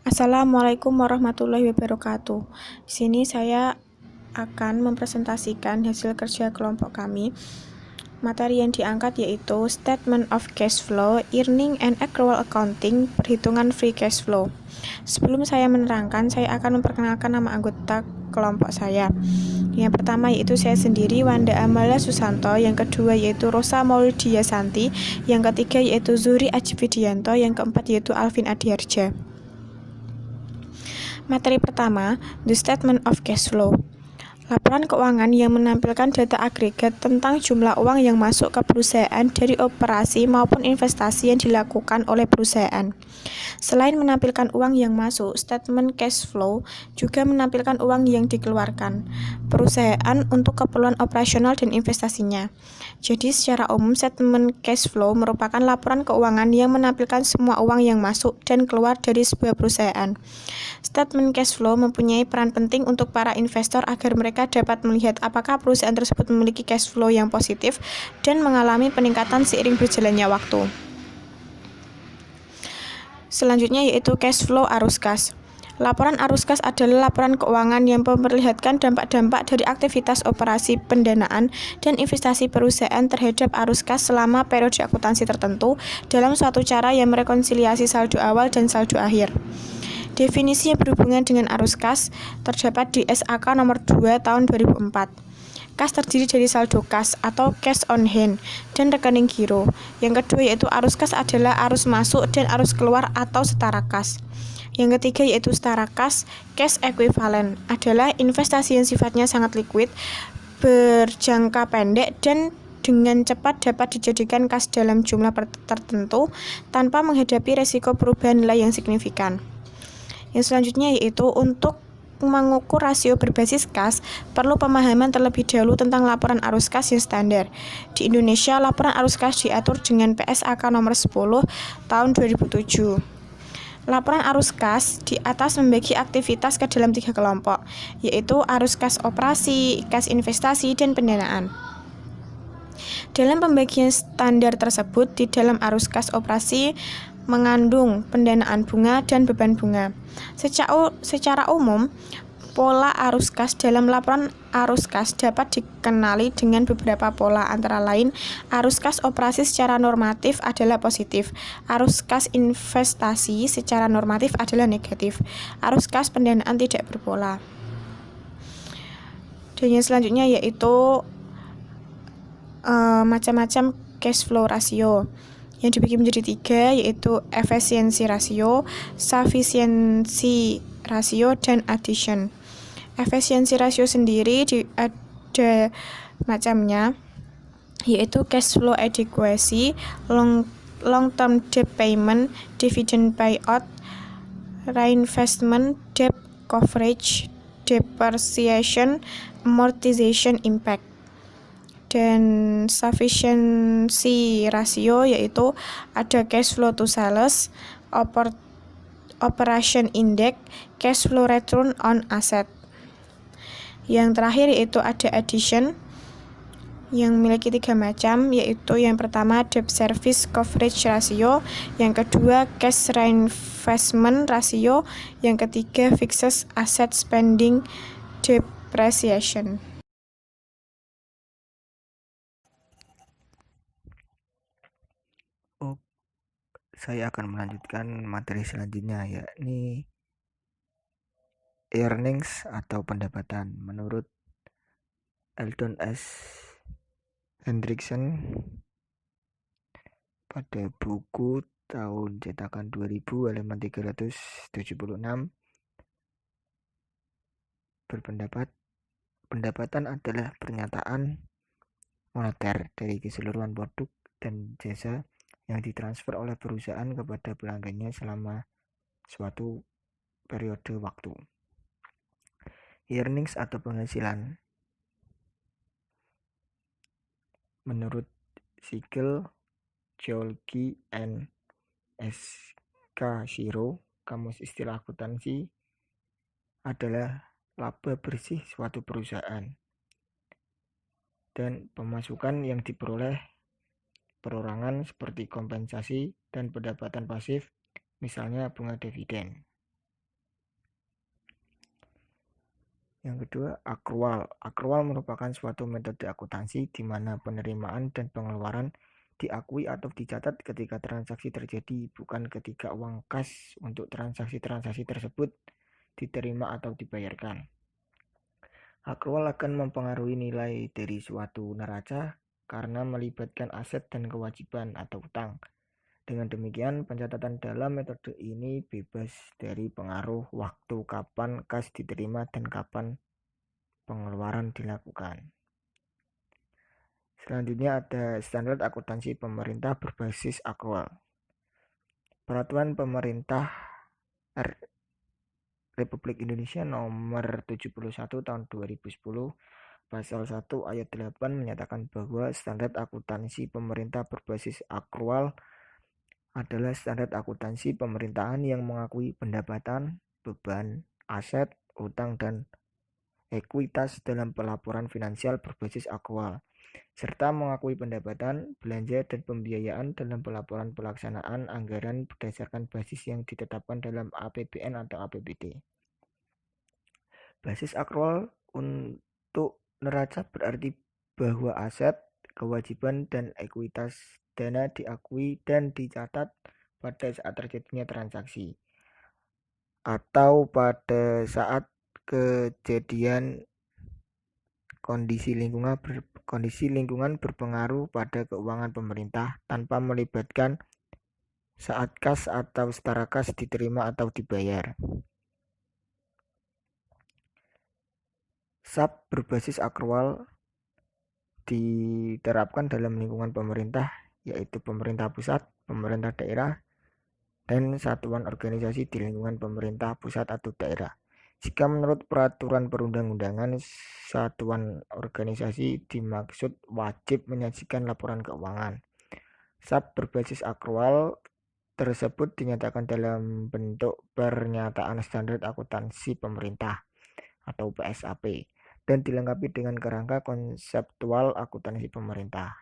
Assalamualaikum warahmatullahi wabarakatuh. Di sini saya akan mempresentasikan hasil kerja kelompok kami. Materi yang diangkat yaitu Statement of Cash Flow, Earning and Accrual Accounting, perhitungan free cash flow. Sebelum saya menerangkan, saya akan memperkenalkan nama anggota kelompok saya. Yang pertama yaitu saya sendiri, Wanda Amala Susanto. Yang kedua yaitu Rosa Maulidia Santi. Yang ketiga yaitu Zuhri Ajividianto. Yang keempat yaitu Alvin Adiarja. Materi pertama, The Statement of Cash Flow. Laporan keuangan yang menampilkan data agregat tentang jumlah uang yang masuk ke perusahaan dari operasi maupun investasi yang dilakukan oleh perusahaan. Selain menampilkan uang yang masuk, statement cash flow juga menampilkan uang yang dikeluarkan perusahaan untuk keperluan operasional dan investasinya. Jadi secara umum, statement cash flow merupakan laporan keuangan yang menampilkan semua uang yang masuk dan keluar dari sebuah perusahaan. Statement cash flow mempunyai peran penting untuk para investor agar mereka dapat melihat apakah perusahaan tersebut memiliki cash flow yang positif dan mengalami peningkatan seiring berjalannya waktu. Selanjutnya yaitu cash flow arus kas. Laporan arus kas adalah laporan keuangan yang memperlihatkan dampak-dampak dari aktivitas operasi pendanaan dan investasi perusahaan terhadap arus kas selama periode akuntansi tertentu dalam suatu cara yang merekonsiliasi saldo awal dan saldo akhir. Definisi yang berhubungan dengan arus kas terdapat di SAK nomor 2 tahun 2004. Kas terdiri dari saldo kas atau cash on hand dan rekening giro. Yang kedua yaitu arus kas adalah arus masuk dan arus keluar atau setara kas. Yang ketiga yaitu setara kas, cash equivalent adalah investasi yang sifatnya sangat liquid, berjangka pendek dan dengan cepat dapat dijadikan kas dalam jumlah tertentu tanpa menghadapi resiko perubahan nilai yang signifikan. Yang selanjutnya yaitu untuk mengukur rasio berbasis kas, perlu pemahaman terlebih dahulu tentang laporan arus kas yang standar. Di Indonesia, laporan arus kas diatur dengan PSAK nomor 10 tahun 2007. Laporan arus kas di atas membagi aktivitas ke dalam 3 kelompok, yaitu arus kas operasi, kas investasi, dan pendanaan. Dalam pembagian standar tersebut, di dalam arus kas operasi mengandung pendanaan bunga dan beban bunga. Secara umum, pola arus kas dalam laporan arus kas dapat dikenali dengan beberapa pola, antara lain arus kas operasi secara normatif adalah positif, arus kas investasi secara normatif adalah negatif, arus kas pendanaan tidak berpola. Dan yang selanjutnya yaitu macam-macam cash flow rasio yang dibagi menjadi 3, yaitu efisiensi rasio, sufficiency rasio, dan addition. Efisiensi rasio sendiri ada macamnya, yaitu cash flow adequacy, long term debt payment, dividend payout, reinvestment, debt coverage, depreciation, amortization impact. Dan sufficiency ratio yaitu ada cash flow to sales, operation index, cash flow return on asset. Yang terakhir yaitu ada addition yang memiliki 3 macam, yaitu yang pertama debt service coverage ratio, yang kedua cash reinvestment ratio, yang ketiga fixed asset spending depreciation. Saya akan melanjutkan materi selanjutnya, yakni earnings atau pendapatan. Menurut Eldon S. Hendrickson pada buku tahun cetakan 2000 halaman 376 berpendapat pendapatan adalah pernyataan moneter dari keseluruhan produk dan jasa yang ditransfer oleh perusahaan kepada pelanggannya selama suatu periode waktu. Earnings atau penghasilan menurut Siegel, Geolgi, and S.K. Shiro, Kamus Istilah Akuntansi, adalah laba bersih suatu perusahaan dan pemasukan yang diperoleh perorangan seperti kompensasi dan pendapatan pasif, misalnya bunga dividen. Yang kedua, akrual. Akrual merupakan suatu metode akuntansi di mana penerimaan dan pengeluaran diakui atau dicatat ketika transaksi terjadi, bukan ketika uang kas untuk transaksi-transaksi tersebut diterima atau dibayarkan. Akrual akan mempengaruhi nilai dari suatu neraca karena melibatkan aset dan kewajiban atau utang. Dengan demikian, pencatatan dalam metode ini bebas dari pengaruh waktu kapan kas diterima dan kapan pengeluaran dilakukan. Selanjutnya ada standar akuntansi pemerintah berbasis akrual. Peraturan Pemerintah Republik Indonesia Nomor 71 Tahun 2010 Pasal 1 Ayat 8 menyatakan bahwa standar akuntansi pemerintah berbasis akrual adalah standar akuntansi pemerintahan yang mengakui pendapatan, beban, aset, utang, dan ekuitas dalam pelaporan finansial berbasis akrual, serta mengakui pendapatan, belanja, dan pembiayaan dalam pelaporan pelaksanaan anggaran berdasarkan basis yang ditetapkan dalam APBN atau APBD. Basis akrual untuk neraca berarti bahwa aset, kewajiban, dan ekuitas dana diakui dan dicatat pada saat terjadinya transaksi atau pada saat kejadian kondisi lingkungan berpengaruh pada keuangan pemerintah tanpa melibatkan saat kas atau setara kas diterima atau dibayar. SAP berbasis akrual diterapkan dalam lingkungan pemerintah, yaitu pemerintah pusat, pemerintah daerah, dan satuan organisasi di lingkungan pemerintah pusat atau daerah. Jika menurut peraturan perundang-undangan, satuan organisasi dimaksud wajib menyajikan laporan keuangan. SAP berbasis akrual tersebut dinyatakan dalam bentuk pernyataan standar akuntansi pemerintah atau PSAP dan dilengkapi dengan kerangka konseptual akuntansi pemerintah.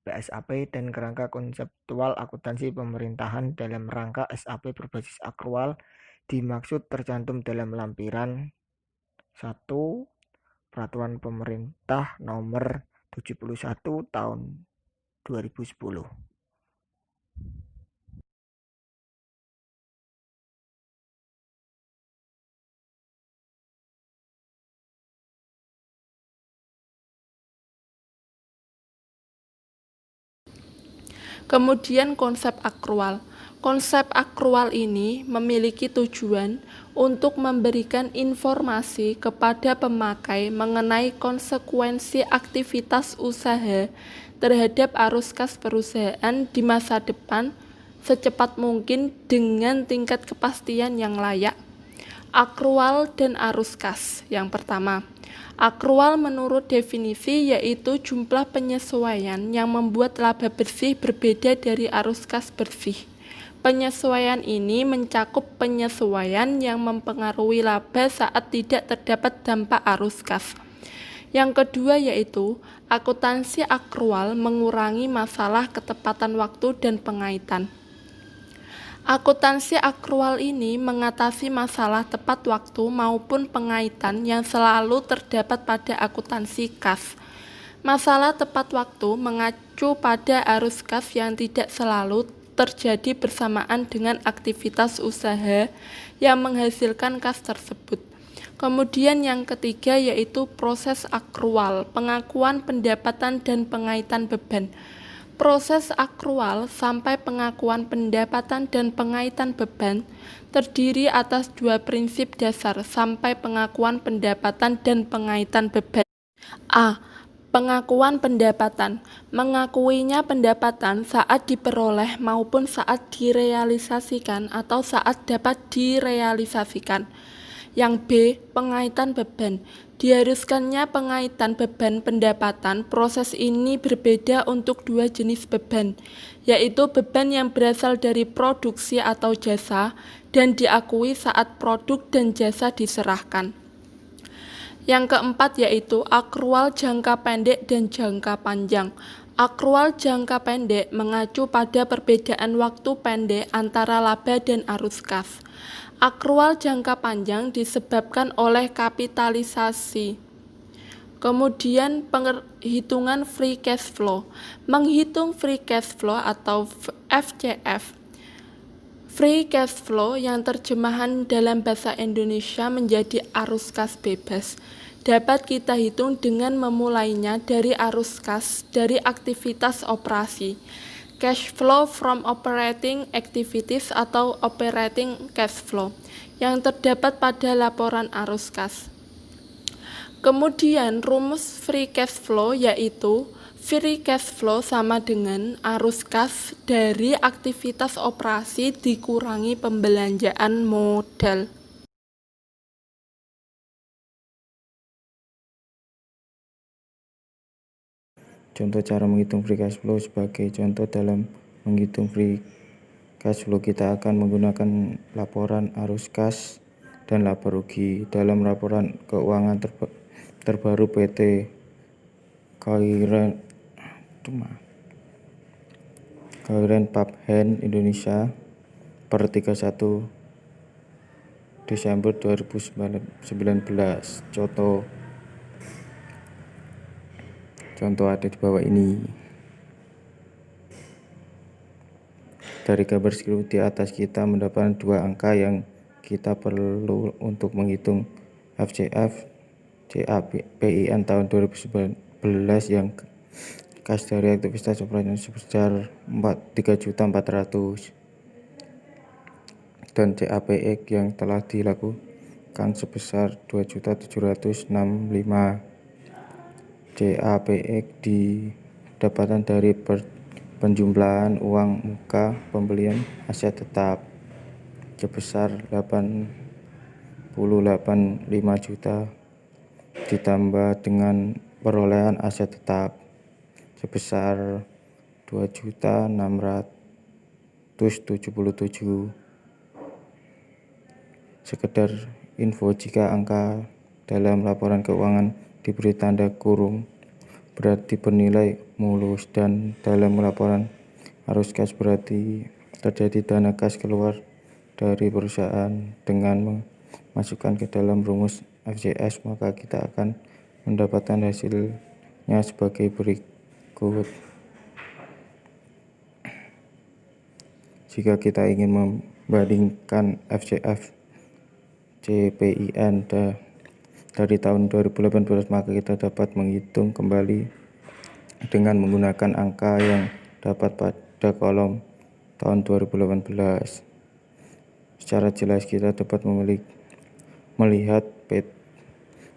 PSAP dan kerangka konseptual akuntansi pemerintahan dalam rangka SAP berbasis akrual dimaksud tercantum dalam lampiran 1 Peraturan Pemerintah Nomor 71 Tahun 2010. Kemudian konsep akrual. Konsep akrual ini memiliki tujuan untuk memberikan informasi kepada pemakai mengenai konsekuensi aktivitas usaha terhadap arus kas perusahaan di masa depan secepat mungkin dengan tingkat kepastian yang layak. Akrual dan arus kas. Yang pertama, akrual menurut definisi yaitu jumlah penyesuaian yang membuat laba bersih berbeda dari arus kas bersih. Penyesuaian ini mencakup penyesuaian yang mempengaruhi laba saat tidak terdapat dampak arus kas. Yang kedua yaitu akuntansi akrual mengurangi masalah ketepatan waktu dan pengaitan. Akuntansi akrual ini mengatasi masalah tepat waktu maupun pengaitan yang selalu terdapat pada akuntansi kas. Masalah tepat waktu mengacu pada arus kas yang tidak selalu terjadi bersamaan dengan aktivitas usaha yang menghasilkan kas tersebut. Kemudian yang ketiga yaitu proses akrual, pengakuan pendapatan dan pengaitan beban. Proses akrual sampai pengakuan pendapatan dan pengaitan beban terdiri atas dua prinsip dasar sampai pengakuan pendapatan dan pengaitan beban. A. Pengakuan pendapatan. Mengakuinya pendapatan saat diperoleh maupun saat direalisasikan atau saat dapat direalisasikan. Yang B. Pengaitan beban. Diharuskannya pengaitan beban pendapatan. Proses ini berbeda untuk dua jenis beban, yaitu beban yang berasal dari produksi atau jasa dan diakui saat produk dan jasa diserahkan. Yang keempat yaitu akrual jangka pendek dan jangka panjang. Akrual jangka pendek mengacu pada perbedaan waktu pendek antara laba dan arus kas. Akrual jangka panjang disebabkan oleh kapitalisasi. Kemudian penghitungan free cash flow. Menghitung free cash flow atau FCF. Free cash flow yang terjemahan dalam bahasa Indonesia menjadi arus kas bebas dapat kita hitung dengan memulainya dari arus kas dari aktivitas operasi. Cash flow from operating activities atau operating cash flow yang terdapat pada laporan arus kas. Kemudian rumus free cash flow yaitu free cash flow sama dengan arus kas dari aktivitas operasi dikurangi pembelanjaan modal. Contoh cara menghitung free cash flow. Sebagai contoh dalam menghitung free cash flow kita akan menggunakan laporan arus kas dan laba rugi. Dalam laporan keuangan terbaru PT Kairen Pabhen Indonesia per 31 Desember 2019. Contoh ada di bawah ini. Dari gambar skrip di atas kita mendapatkan dua angka yang kita perlu untuk menghitung FCF CAPIN tahun 2019 yang kas dari aktivitas operasional sebesar 3.400.000 dan CAPX yang telah dilakukan sebesar 2.765.000. CAPX didapatkan dari penjumlahan uang muka pembelian aset tetap sebesar 85.5 juta ditambah dengan perolehan aset tetap sebesar 2.677. Sekedar info, jika angka dalam laporan keuangan diberi tanda kurung berarti bernilai mulus, dan dalam laporan arus kas berarti terjadi dana kas keluar dari perusahaan. Dengan memasukkan ke dalam rumus FCF maka kita akan mendapatkan hasilnya sebagai berikut. Jika kita ingin membandingkan FCF CPIN dari tahun 2018 maka kita dapat menghitung kembali dengan menggunakan angka yang dapat pada kolom tahun 2018. Secara jelas kita dapat melihat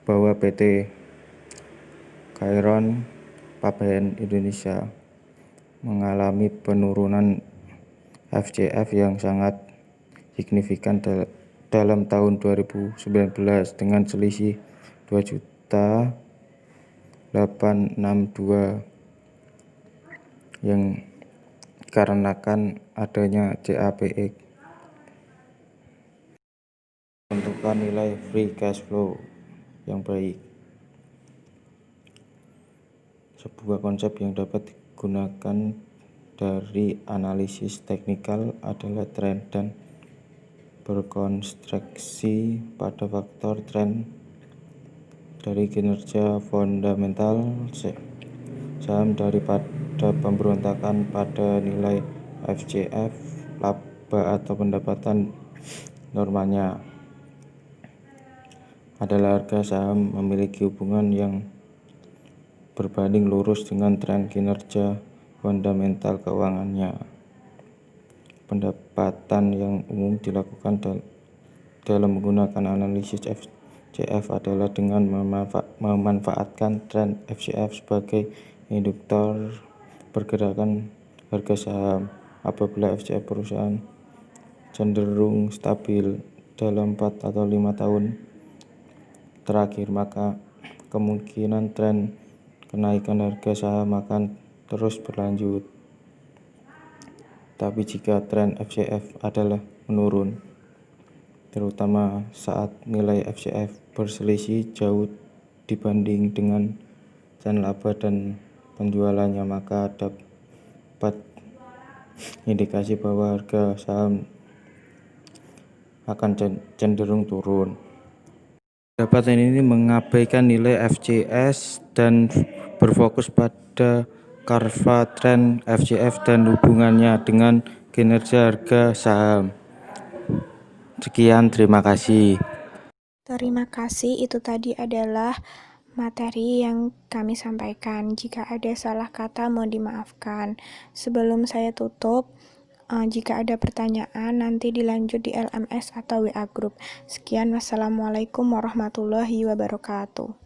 bahwa PT Kairen Pabhen Indonesia mengalami penurunan FCF yang sangat signifikan dalam tahun 2019 dengan selisih 2.862 yang dikarenakan adanya CAPX. Tentukan nilai free cash flow yang baik. Sebuah konsep yang dapat digunakan dari analisis teknikal adalah tren dan berkonstruksi pada faktor tren dari kinerja fundamental saham daripada pemberontakan pada nilai FCF, laba atau pendapatan normanya. Adalah harga saham memiliki hubungan yang berbanding lurus dengan tren kinerja fundamental keuangannya. Pendapatan yang umum dilakukan dalam menggunakan analisis FCF adalah dengan memanfaatkan tren FCF sebagai induktor pergerakan harga saham. Apabila FCF perusahaan cenderung stabil dalam 4 atau 5 tahun terakhir, maka kemungkinan tren kenaikan harga saham akan terus berlanjut. Tapi jika tren FCF adalah menurun, terutama saat nilai FCF berselisih jauh dibanding dengan tren laba dan penjualannya, maka dapat indikasi bahwa harga saham akan cenderung turun. Pendapatan ini mengabaikan nilai FCS dan berfokus pada kurva tren FCF dan hubungannya dengan kinerja harga saham. Sekian, terima kasih. Terima kasih, itu tadi adalah materi yang kami sampaikan. Jika ada salah kata, mohon dimaafkan. Sebelum saya tutup, jika ada pertanyaan, nanti dilanjut di LMS atau WA Group. Sekian, wassalamualaikum warahmatullahi wabarakatuh.